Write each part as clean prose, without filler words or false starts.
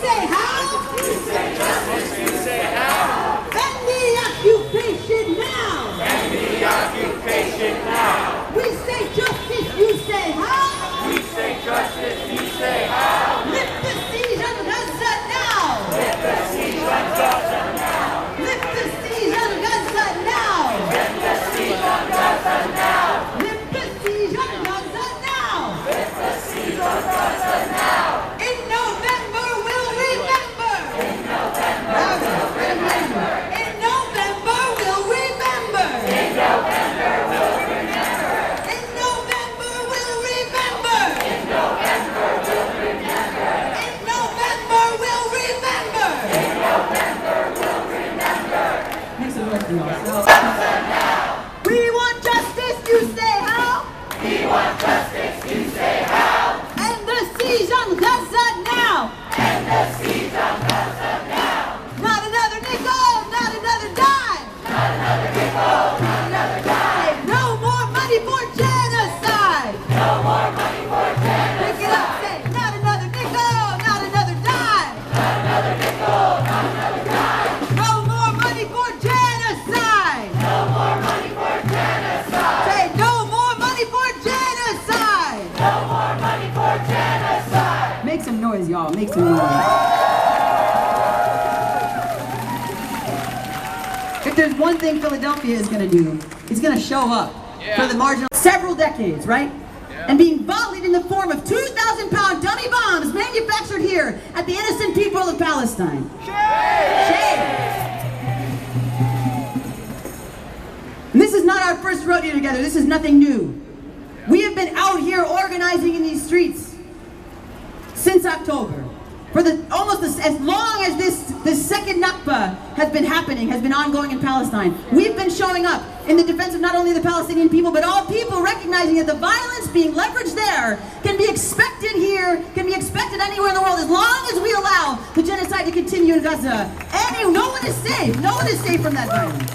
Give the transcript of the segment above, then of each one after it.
say how? We say justice, you say how? End the occupation now! End the occupation now! We say justice, you say how? We say justice, you say how? Lift the siege on Gaza now! Lift the siege on Gaza now! Lift the siege on Gaza now! Lift the siege on Gaza now! Lift the siege on Gaza now! Lift the siege on Gaza now! In November we'll remember! In November we'll remember! In November we'll remember! In November we'll remember! In November we'll remember! In November we'll remember! In November we'll remember! In November we'll remember! Make some noise for yourself. We want justice, you say how? We want justice, you say how? End the siege on Gaza now! End the siege on Gaza now! Not another nickel, not another dime! Not another nickel, not another dime! No more money for genocide! No more money for Pick it up, genocide! say, not another nickel, not another dime! Not another nickel, not another dime! No more money for genocide! No more money for genocide! Say, no more money for genocide! No more money for genocide! Make some noise, y'all, make some noise. If there's one thing Philadelphia is going to do, it's going to show up for the marginal several decades, right? And being volleyed in the form of 2,000-pound dummy bombs manufactured here at the innocent people of Palestine. Shame! And this is not our first rodeo together. This is nothing new. We have been out here organizing in these streets since October. For almost as long as this second Nakba has been happening, has been ongoing in Palestine, we've been showing up in the defense of not only the Palestinian people, but all people, recognizing that the violence being leveraged there can be expected here, can be expected anywhere in the world, as long as we allow the genocide to continue in Gaza. No one is safe. No one is safe from that violence.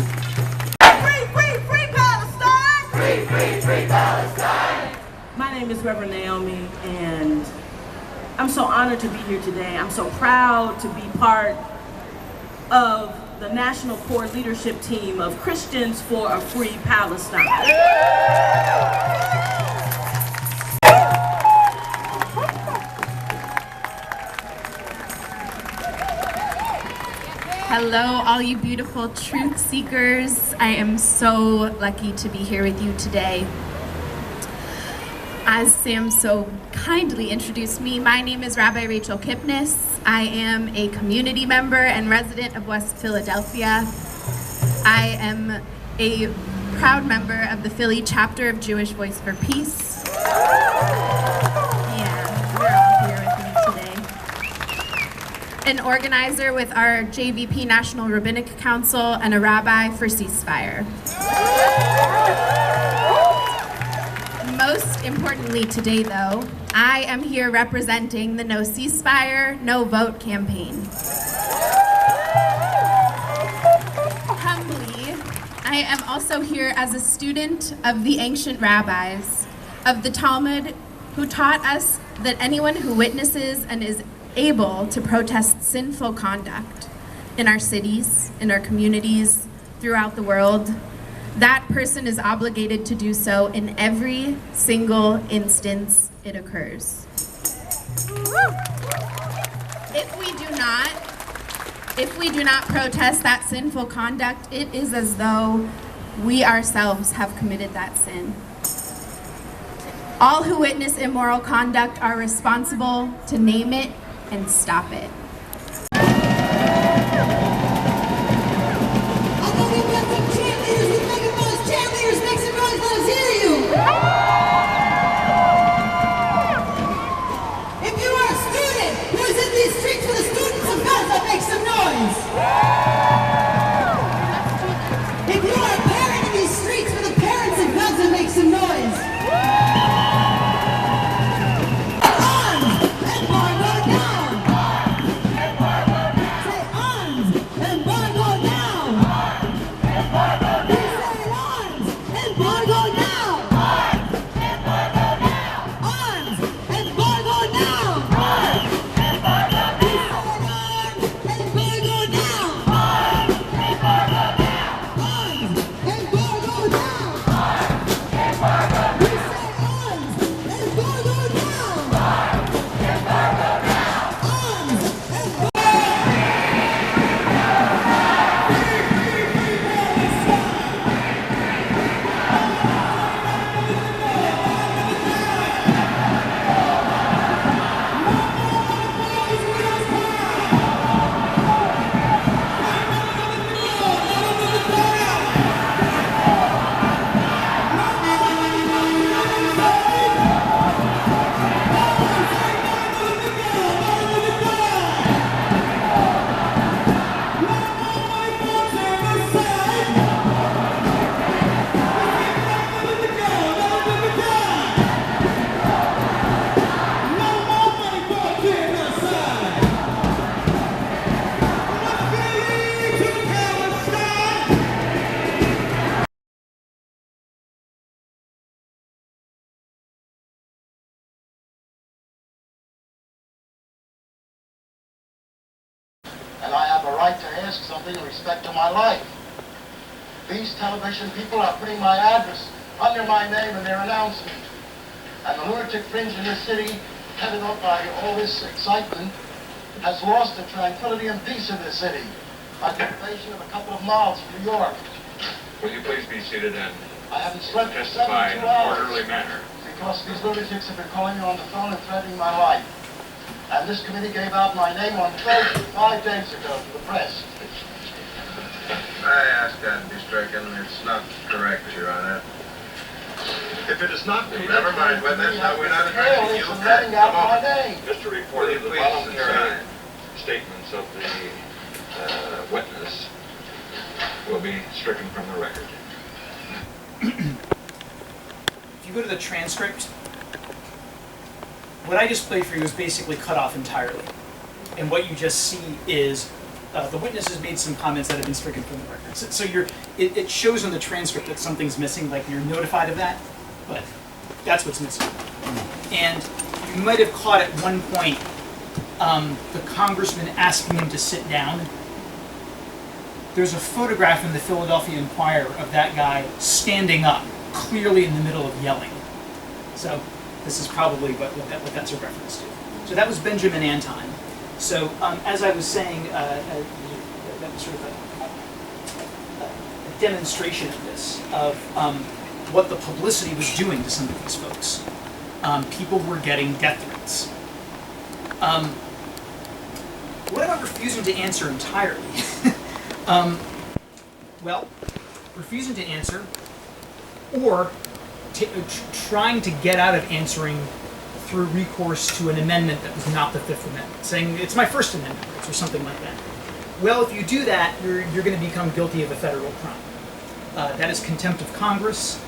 Free, free, free Palestine! Free, free, free Palestine! My name is Reverend Naomi, and I'm so honored to be here today. I'm so proud to be part of the National Core Leadership Team of Christians for a Free Palestine. Hello, all you beautiful truth seekers. I am so lucky to be here with you today. As Sam so kindly introduced me, my name is Rabbi Rachel Kipnis. I am a community member and resident of West Philadelphia. I am a proud member of the Philly chapter of Jewish Voice for Peace. Yeah, you're all here with me today. An organizer with our JVP National Rabbinic Council and a rabbi for Ceasefire. Most importantly today, though, I am here representing the No Ceasefire, No Vote campaign. Humbly, I am also here as a student of the ancient rabbis of the Talmud, who taught us that anyone who witnesses and is able to protest sinful conduct in our cities, in our communities, throughout the world, that person is obligated to do so in every single instance it occurs. If we do not protest that sinful conduct, it is as though we ourselves have committed that sin. All who witness immoral conduct are responsible to name it and stop it. If you are a parent in these streets for the parents of Gaza, make some noise. Arms! Embargo down! Say arms! and I have a right to ask something in respect to my life. These television people are putting my address under my name in their announcement. And the lunatic fringe in this city, headed up by all this excitement, has lost the tranquility and peace in this city by the invasion of a couple of mobs from New York. Will you please be seated and I haven't slept for testify in 72 an hours orderly manner? because these lunatics have been calling me on the phone and threatening my life. And this committee gave out my name on Thursday, 5 days ago, to the press. I ask that to be stricken. It's not correct, Your Honor. If it is not correct, Never mind, witness. No, we're not addressing you. and letting out Come my on. name. Just a report of the Please voluntary sign. statements of the witness will be stricken from the record. If you go to the transcript, what I just played for you is basically cut off entirely. And what you just see is the witness has made some comments that have been stricken from the record. So it shows on the transcript that something's missing, like you're notified of that, but that's what's missing. And you might have caught at one point the congressman asking him to sit down. There's a photograph in the Philadelphia Inquirer of that guy standing up, clearly in the middle of yelling. So this is probably what that's a reference to. So that was Benjamin Anton. So as I was saying, that was sort of a demonstration of this, of what the publicity was doing to some of these folks. People were getting death threats. What about refusing to answer entirely? Well, refusing to answer, or trying to get out of answering through recourse to an amendment that was not the Fifth Amendment, saying it's my First Amendment rights or something like that. Well, if you do that, you're going to become guilty of a federal crime. That is contempt of Congress.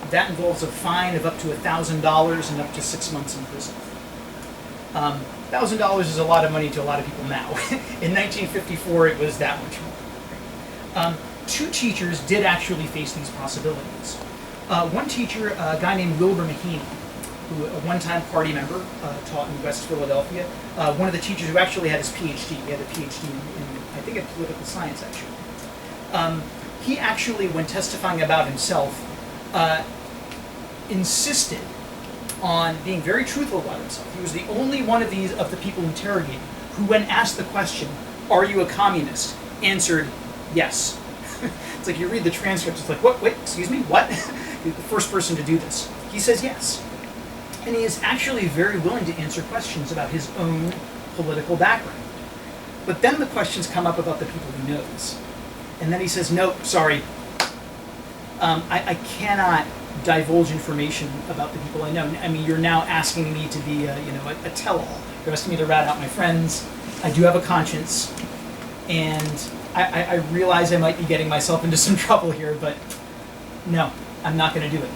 That involves a fine of up to $1,000 and up to 6 months in prison. $1,000 is a lot of money to a lot of people now. In 1954, it was that much more. Two teachers did actually face these possibilities. One teacher, a guy named Wilbur Mahaney, who a one-time party member, taught in West Philadelphia. One of the teachers who actually had his PhD. He had a PhD in I think, in political science, actually. He actually, when testifying about himself, insisted on being very truthful about himself. He was the only one of the people interrogated who, when asked the question, "Are you a communist?" answered, "Yes." It's like you read the transcript, it's like, what, wait, excuse me, what? He's the first person to do this. He says yes. And he is actually very willing to answer questions about his own political background. But then the questions come up about the people he knows. And then he says, nope, sorry, I cannot divulge information about the people I know. I mean, you're now asking me to be a tell-all. You're asking me to rat out my friends. I do have a conscience. And I realize I might be getting myself into some trouble here, but no, I'm not going to do it.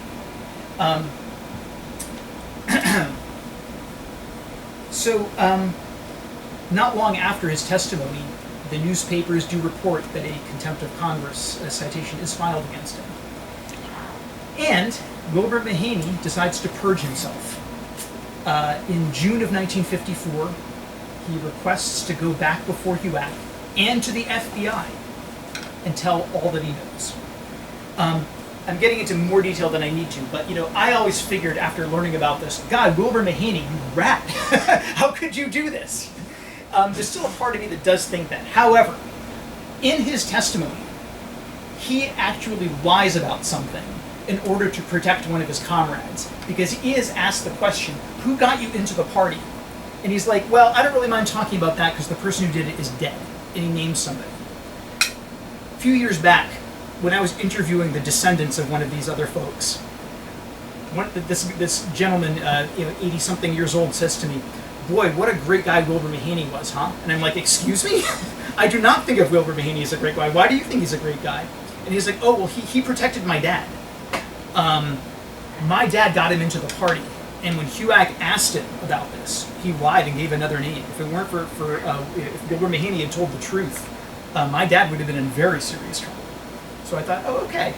Not long after his testimony, the newspapers do report that a contempt of Congress citation is filed against him. And Wilbur Mahaney decides to purge himself. In June of 1954, he requests to go back before HUAC and to the FBI and tell all that he knows. I'm getting into more detail than I need to, but I always figured after learning about this, God, Wilbur Mahaney, you rat! How could you do this? There's still a part of me that does think that. However, in his testimony, he actually lies about something in order to protect one of his comrades, because he is asked the question, who got you into the party? And he's like, well, I don't really mind talking about that because the person who did it is dead. And he names somebody. A few years back, when I was interviewing the descendants of one of these other folks, this gentleman, 80-something years old, says to me, boy, what a great guy Wilbur Mahaney was, huh? And I'm like, excuse me? I do not think of Wilbur Mahaney as a great guy. Why do you think he's a great guy? And he's like, oh, well, he protected my dad. My dad got him into the party. And when HUAC asked him about this, he lied and gave another name. If it weren't for if Wilbur Mahaney had told the truth, my dad would have been in very serious trouble. So I thought, oh, okay.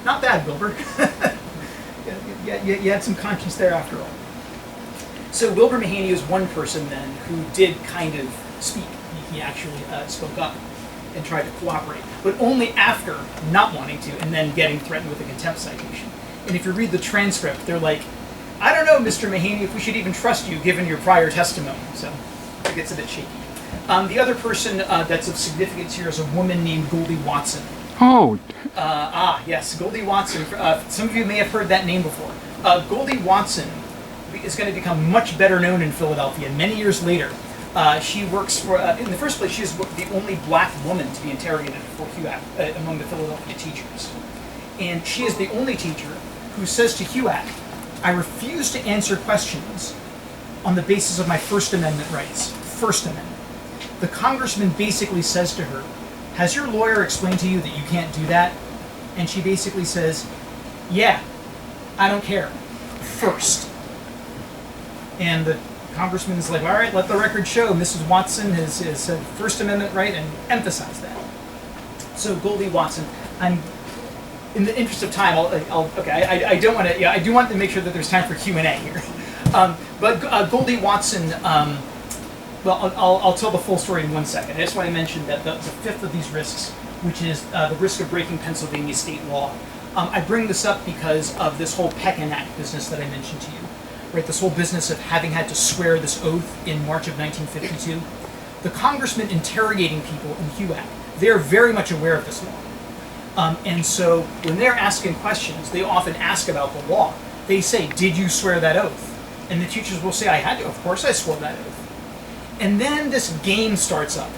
Not bad, Wilbur. You had some conscience there after all. So Wilbur Mahaney was one person then who did kind of speak. he actually spoke up and tried to cooperate, but only after not wanting to and then getting threatened with a contempt citation. And if you read the transcript, they're like, I don't know, Mr. Mahaney, if we should even trust you given your prior testimony. So it gets a bit shaky. The other person that's of significance here is a woman named Goldie Watson. Oh. Yes, Goldie Watson. Some of you may have heard that name before. Goldie Watson is going to become much better known in Philadelphia many years later. She works for, in the first place, she's the only black woman to be interrogated for HUAC among the Philadelphia teachers. And she is the only teacher who says to HUAC, I refuse to answer questions on the basis of my First Amendment rights. First Amendment. The congressman basically says to her, has your lawyer explained to you that you can't do that? And she basically says, yeah, I don't care. First. And the congressman is like, all right, let the record show Mrs. Watson has said First Amendment right and emphasize that. So Goldie Watson, I'm, in the interest of time, I don't want to, yeah, I do want to make sure that there's time for Q&A here. But Goldie Watson, well, I'll tell the full story in 1 second. I just want to mention that the fifth of these risks, which is the risk of breaking Pennsylvania state law. I bring this up because of this whole Peck and Act business that I mentioned to you. Right, this whole business of having had to swear this oath in March of 1952. The congressman interrogating people in HUAC, they're very much aware of this law. And so when they're asking questions, they often ask about the law. They say, did you swear that oath? And the teachers will say, I had to, of course I swore that oath. And then this game starts up,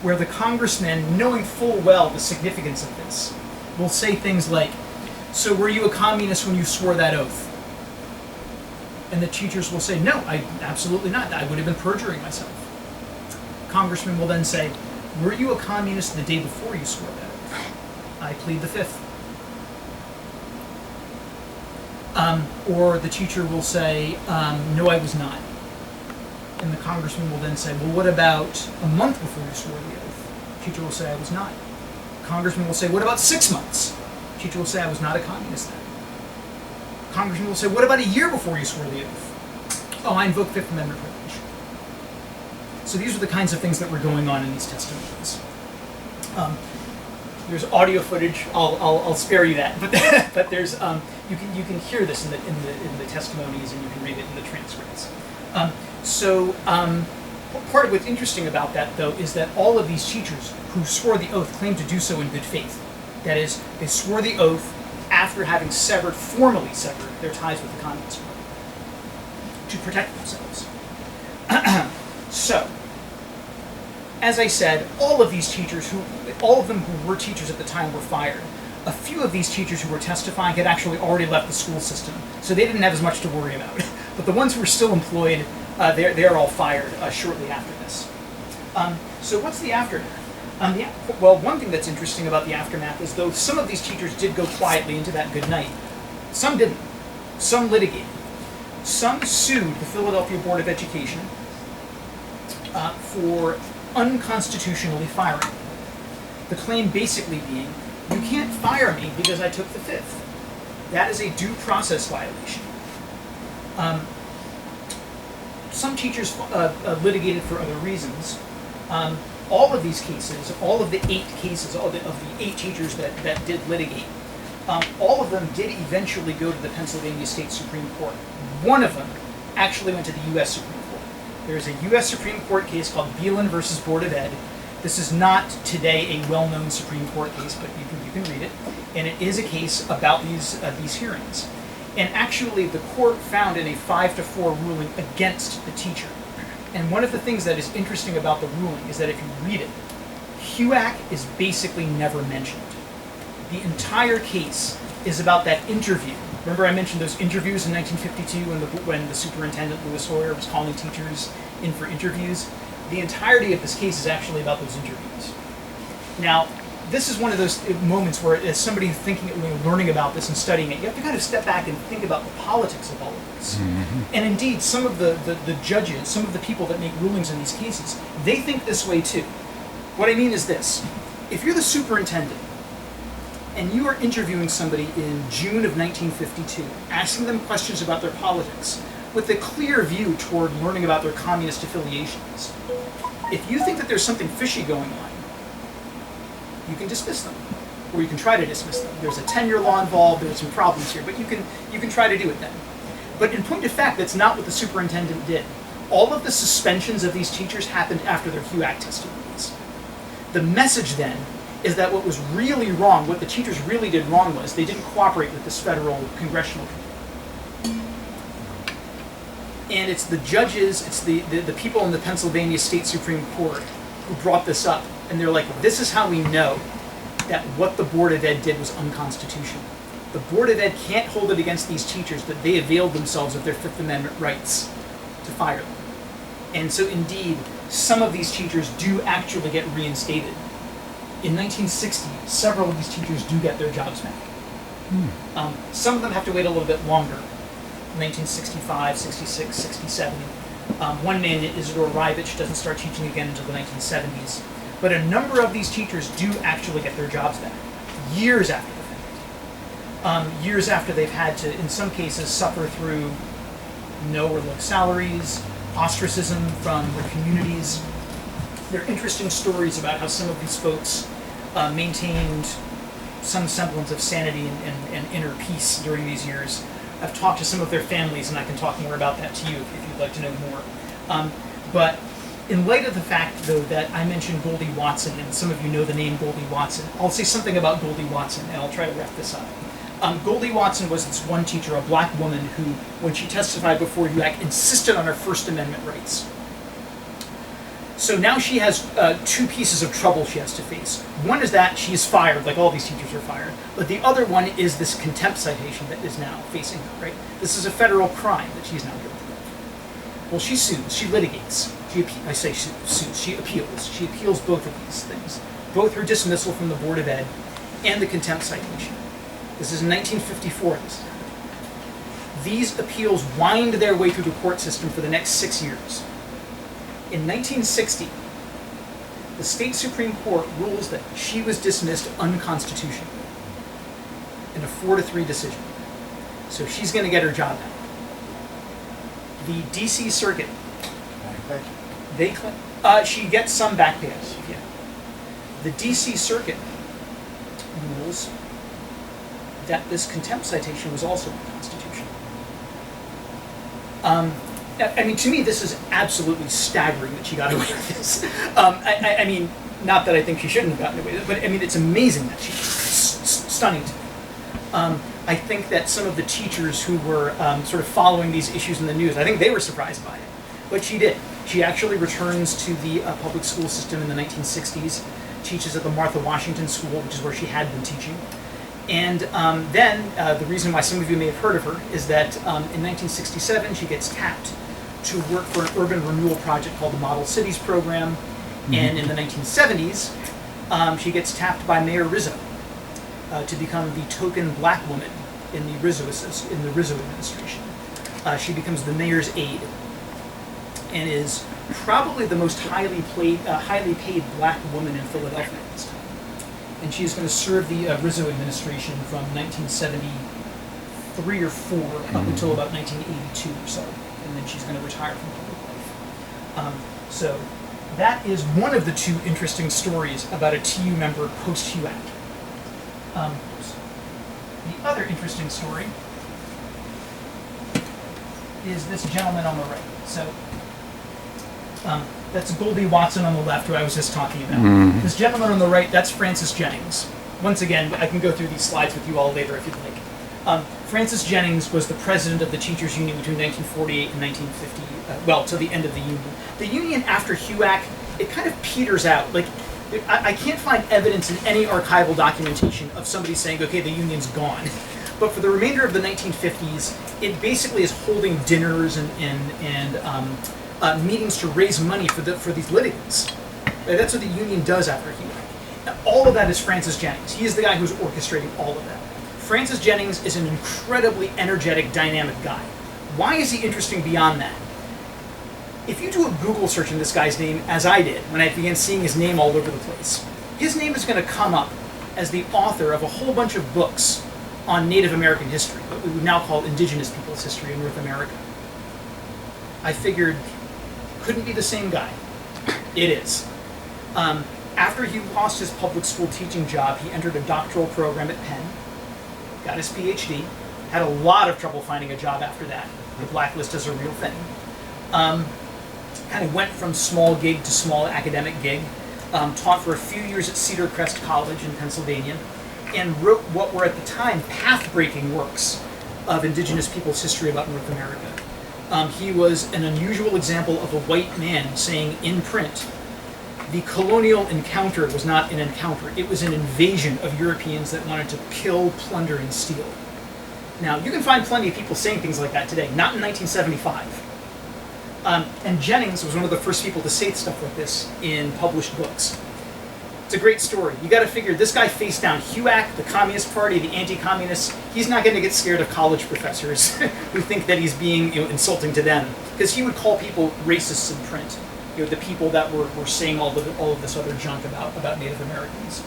where the congressman, knowing full well the significance of this, will say things like, so were you a communist when you swore that oath? And the teachers will say, no, absolutely not. I would have been perjuring myself. Congressman will then say, were you a communist the day before you swore that oath? I plead the fifth. Or the teacher will say, no, I was not. And the congressman will then say, well, what about a month before you swore the oath? The teacher will say, I was not. The congressman will say, what about 6 months? The teacher will say, I was not a communist then. The congressman will say, what about a year before you swore the oath? Oh, I invoke Fifth Amendment privilege. So these are the kinds of things that were going on in these testimonies. There's audio footage. I'll spare you that, but there's you can hear this in the testimonies, and you can read it in the transcripts. Part of what's interesting about that, though, is that all of these teachers who swore the oath claimed to do so in good faith. That is, they swore the oath after having formally severed their ties with the Communist Party to protect themselves. So, as I said, all of these teachers, all of them who were teachers at the time, were fired. A few of these teachers who were testifying had actually already left the school system, so they didn't have as much to worry about. But the ones who were still employed, they're all fired shortly after this. So what's the aftermath? Well, one thing that's interesting about the aftermath is, though some of these teachers did go quietly into that good night, some didn't. Some litigated. Some sued the Philadelphia Board of Education for unconstitutionally firing them. The claim basically being, you can't fire me because I took the fifth. That is a due process violation. Some teachers litigated for other reasons. All of these cases, all of the 8 cases, of the 8 teachers that did litigate, all of them did eventually go to the Pennsylvania State Supreme Court. One of them actually went to the U.S. Supreme Court. There's a U.S. Supreme Court case called Beelan versus Board of Ed. This is not today a well-known Supreme Court case, but you can read it. And it is a case about these hearings. And actually, the court found in a 5-4 ruling against the teacher. And one of the things that is interesting about the ruling is that if you read it, HUAC is basically never mentioned. The entire case is about that interview. Remember I mentioned those interviews in 1952 when the superintendent, Louis Sawyer, was calling teachers in for interviews? The entirety of this case is actually about those interviews. Now, this is one of those moments where, as somebody learning about this and studying it, you have to kind of step back and think about the politics of all of this. Mm-hmm. And indeed, some of the judges, some of the people that make rulings in these cases, they think this way too. What I mean is this. If you're the superintendent, and you are interviewing somebody in June of 1952, asking them questions about their politics, with a clear view toward learning about their communist affiliations, if you think that there's something fishy going on, you can dismiss them, or you can try to dismiss them. There's a tenure law involved, there's some problems here, but you can try to do it then. But in point of fact, that's not what the superintendent did. All of the suspensions of these teachers happened after their HUAC testimonies. The message then is that what was really wrong, what the teachers really did wrong was they didn't cooperate with this federal congressional committee. And it's the judges, it's the people in the Pennsylvania State Supreme Court who brought this up. And they're like, this is how we know that what the Board of Ed did was unconstitutional. The Board of Ed can't hold it against these teachers that they availed themselves of their Fifth Amendment rights to fire them. And so indeed, some of these teachers do actually get reinstated. In 1960, several of these teachers do get their jobs back. Some of them have to wait a little bit longer. 1965, 66, 67. One man, Isidore Rivich, doesn't start teaching again until the 1970s. But a number of these teachers do actually get their jobs back, years after the fact. Years after they've had to, in some cases, suffer through no or low salaries, ostracism from their communities. There are interesting stories about how some of these folks maintained some semblance of sanity and inner peace during these years. I've talked to some of their families, and I can talk more about that to you if you'd like to know more. But in light of the fact, though, that I mentioned Goldie Watson, and some of you know the name Goldie Watson, I'll say something about Goldie Watson, and I'll try to wrap this up. Goldie Watson was this one teacher, a black woman, who, when she testified before UAC, insisted on her First Amendment rights. So now she has two pieces of trouble she has to face. One is that she is fired, like all these teachers are fired, but the other one is this contempt citation that is now facing her, right? This is a federal crime that she's now guilty of. Well, she sues, she litigates. She appeals. She appeals both of these things. Both her dismissal from the Board of Ed and the contempt citation. This is in 1954. These appeals wind their way through the court system for the next 6 years. In 1960, the state Supreme Court rules that she was dismissed unconstitutionally in a 4-3 decision. So she's going to get her job back. The D.C. Circuit, they claim she gets some back pay. Yeah. The D.C. Circuit rules that this contempt citation was also unconstitutional. I mean, to me, this is absolutely staggering that she got away with this. I mean, not that I think she shouldn't have gotten away with it, but I mean, it's amazing that stunning to me. I think that some of the teachers who were sort of following these issues in the news, I think they were surprised by it. But she did. She actually returns to the public school system in the 1960s, teaches at the Martha Washington School, which is where she had been teaching. And then, the reason why some of you may have heard of her is that in 1967, she gets tapped to work for an urban renewal project called the Model Cities Program. Mm-hmm. And in the 1970s, she gets tapped by Mayor Rizzo to become the token black woman in the Rizzo administration. She becomes the mayor's aide and is probably the most highly paid black woman in Philadelphia at this time. And she's going to serve the Rizzo administration from 1973 or 4 up until about 1982 or so. And then she's going to retire from public life. So that is one of the two interesting stories about a TU member post-HUAC. The other interesting story is this gentleman on the right. So that's Goldie Watson on the left, who I was just talking about. Mm-hmm. This gentleman on the right, that's Francis Jennings. Once again, I can go through these slides with you all later if you'd like. Francis Jennings was the president of the Teachers Union between 1948 and 1950, well, till the end of the union. The union after HUAC, it kind of peters out. Like, I can't find evidence in any archival documentation of somebody saying, okay, the union's gone. But for the remainder of the 1950s, it basically is holding dinners and meetings to raise money for these litigants. That's what the union does after HUAC. Now, all of that is Francis Jennings. He is the guy who's orchestrating all of that. Francis Jennings is an incredibly energetic, dynamic guy. Why is he interesting beyond that? If you do a Google search in this guy's name, as I did, when I began seeing his name all over the place, his name is going to come up as the author of a whole bunch of books on Native American history, what we would now call indigenous peoples' history in North America. I figured, couldn't be the same guy. It is. After he lost his public school teaching job, he entered a doctoral program at Penn, got his PhD, had a lot of trouble finding a job after that. The blacklist is a real thing. Kind of went from small gig to small academic gig, taught for a few years at Cedar Crest College in Pennsylvania, and wrote what were at the time path-breaking works of indigenous people's history about North America. He was an unusual example of a white man saying in print, the colonial encounter was not an encounter, it was an invasion of Europeans that wanted to kill, plunder, and steal. Now, you can find plenty of people saying things like that today, not in 1975. And Jennings was one of the first people to say stuff like this in published books. It's a great story. You gotta figure, this guy faced down HUAC, the Communist Party, the anti-communists. He's not gonna get scared of college professors who think that he's being insulting to them. Because he would call people racists in print. The people that were saying all of this other junk about Native Americans.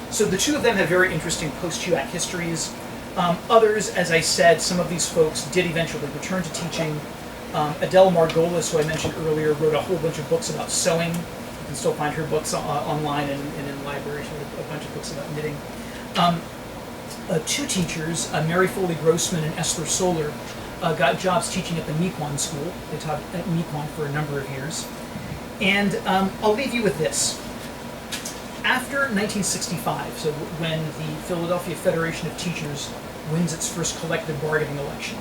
So the two of them have very interesting post-HUAC histories. Others, as I said, some of these folks did eventually return to teaching. Adele Margolis, who I mentioned earlier, wrote a whole bunch of books about sewing. You can still find her books online and in libraries. She wrote a bunch of books about knitting. Two teachers, Mary Foley Grossman and Esther Solar, got jobs teaching at the Mequon School. They taught at Mequon for a number of years. And I'll leave you with this. After 1965, so when the Philadelphia Federation of Teachers wins its first collective bargaining election,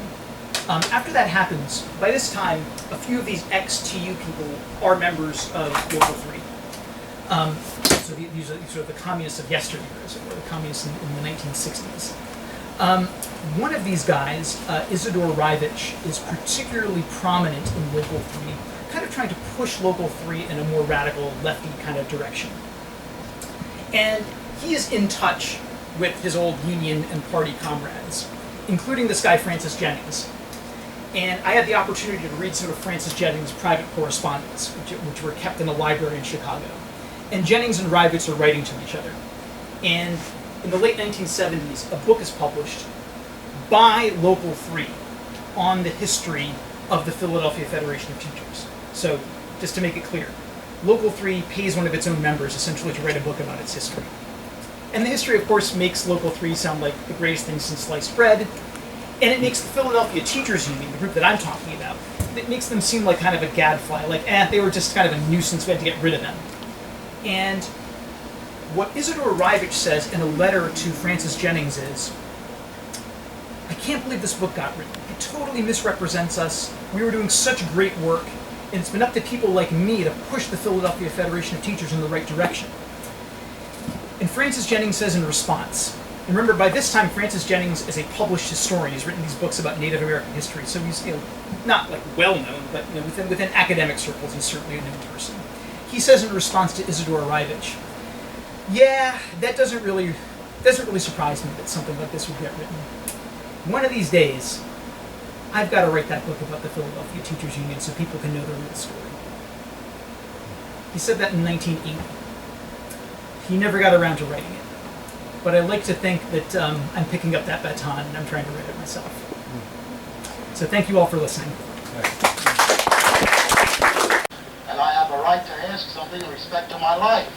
after that happens, by this time, a few of these ex-TU people are members of Local 3. So these are sort of the communists of yesteryear, or the communists in the 1960s. One of these guys, Isidore Rivich, is particularly prominent in Local 3, kind of trying to push Local 3 in a more radical, lefty kind of direction. And he is in touch with his old union and party comrades, including this guy, Francis Jennings. And I had the opportunity to read some of Francis Jennings' private correspondence, which were kept in a library in Chicago. And Jennings and Rivich are writing to each other. And in the late 1970s, a book is published by Local 3 on the history of the Philadelphia Federation of Teachers. So, just to make it clear, Local 3 pays one of its own members essentially to write a book about its history. And the history, of course, makes Local 3 sound like the greatest thing since sliced bread, and it makes the Philadelphia Teachers Union, the group that I'm talking about, it makes them seem like kind of a gadfly, like, they were just kind of a nuisance, we had to get rid of them. And what Isidore Rivich says in a letter to Francis Jennings is, I can't believe this book got written. It totally misrepresents us. We were doing such great work, and it's been up to people like me to push the Philadelphia Federation of Teachers in the right direction. And Francis Jennings says in response, and remember, by this time, Francis Jennings is a published historian. He's written these books about Native American history, so he's not like well-known, but within academic circles, he's certainly a known person. He says in response to Isidore Rivich, yeah, that doesn't really surprise me that something like this would get written. One of these days, I've got to write that book about the Philadelphia Teachers Union so people can know the real story. He said that in 1980. He never got around to writing it. But I like to think that I'm picking up that baton and I'm trying to write it myself. So thank you all for listening. And I have a right to ask something in respect to my life.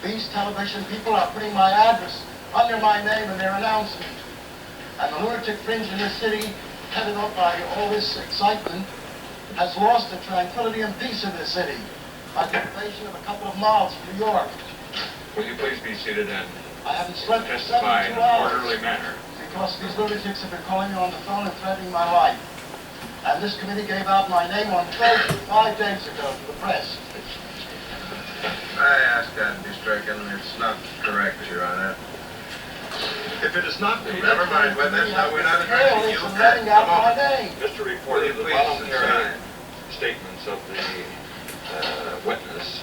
These television people are putting my address under my name in their announcement. And the lunatic fringe in this city, headed up by all this excitement, has lost the tranquility and peace of this city by the invasion of a couple of miles from New York. Will you please be seated and I haven't slept for testify in 72 an hours orderly manner? because these lunatics have been calling me on the phone and threatening my life. And this committee gave out my name on Thursday, 5 days ago, to the press. I ask that to be stricken. It's not correct, Your Honor. If it is not the Never mind, witness. No, we're not addressing you. Careless and letting out my Come on. name. Mr. Reporter, the Please voluntary sign. statements of the witness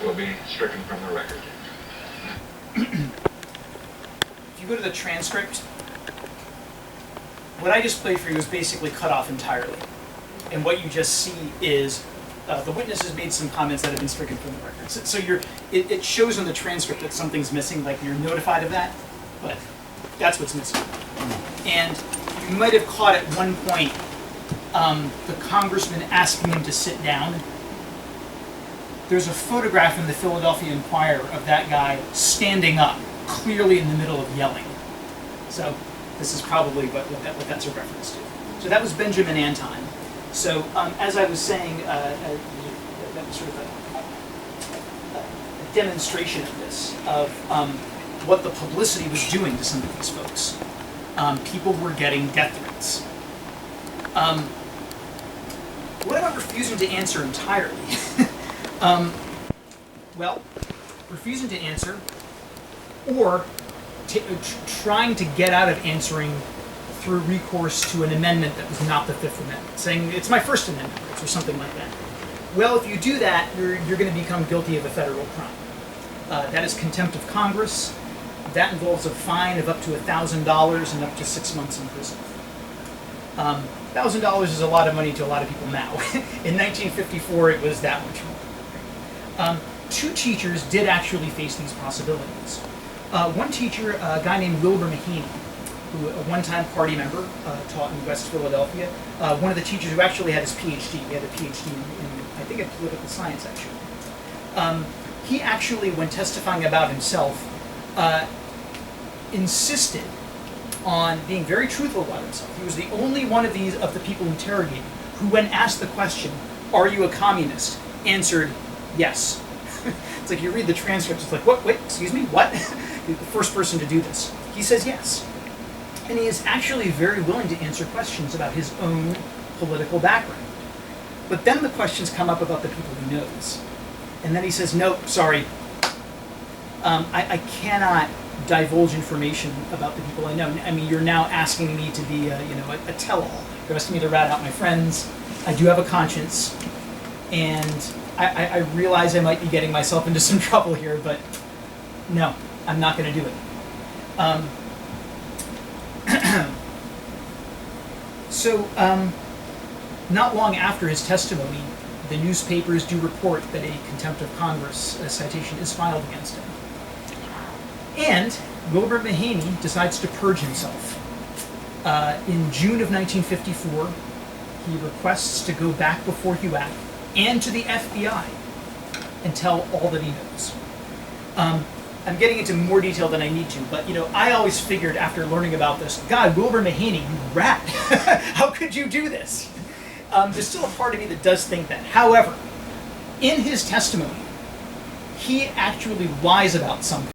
will be stricken from the record. If you go to the transcript, what I just played for you is basically cut off entirely. And what you just see is the witness has made some comments that have been stricken from the record. So it shows on the transcript that something's missing, like you're notified of that, but that's what's missing. And you might have caught at one point the congressman asking him to sit down. there's a photograph in the Philadelphia Inquirer of that guy standing up, clearly in the middle of yelling. So this is probably what that's a reference to. So that was Benjamin Anton. So as I was saying, that was sort of a demonstration of this, of what the publicity was doing to some of these folks. People were getting death threats. What about refusing to answer entirely? Well, refusing to answer, or trying to get out of answering through recourse to an amendment that was not the Fifth Amendment, saying it's my First Amendment rights or something like that. Well, if you do that, you're going to become guilty of a federal crime. That is contempt of Congress. That involves a fine of up to $1,000 and up to 6 months in prison. $1,000 is a lot of money to a lot of people now. In 1954, it was that much more. 2 teachers did actually face these possibilities. One teacher, a guy named Wilbur Mahaney, who a one-time party member, taught in West Philadelphia. One of the teachers who actually had his PhD. He had a PhD in I think, in political science, actually. He actually, when testifying about himself, insisted on being very truthful about himself. He was the only one of the people interrogated who, when asked the question, "Are you a communist?" answered yes. It's like you read the transcript, it's like, what, wait, excuse me, what? He's the first person to do this. He says yes. And he is actually very willing to answer questions about his own political background. But then the questions come up about the people he knows. And then he says, no, sorry, I cannot divulge information about the people I know. I mean, you're now asking me to be a tell-all. You're asking me to rat out my friends. I do have a conscience. And I realize I might be getting myself into some trouble here, but no, I'm not going to do it. Not long after his testimony, the newspapers do report that a contempt of Congress citation is filed against him. And Wilbur Mahaney decides to purge himself. In June of 1954, he requests to go back before HUAC and to the FBI and tell all that he knows. I'm getting into more detail than I need to, but I always figured after learning about this, God, Wilbur Mahaney, you rat! How could you do this? There's still a part of me that does think that. However, in his testimony, he actually lies about something.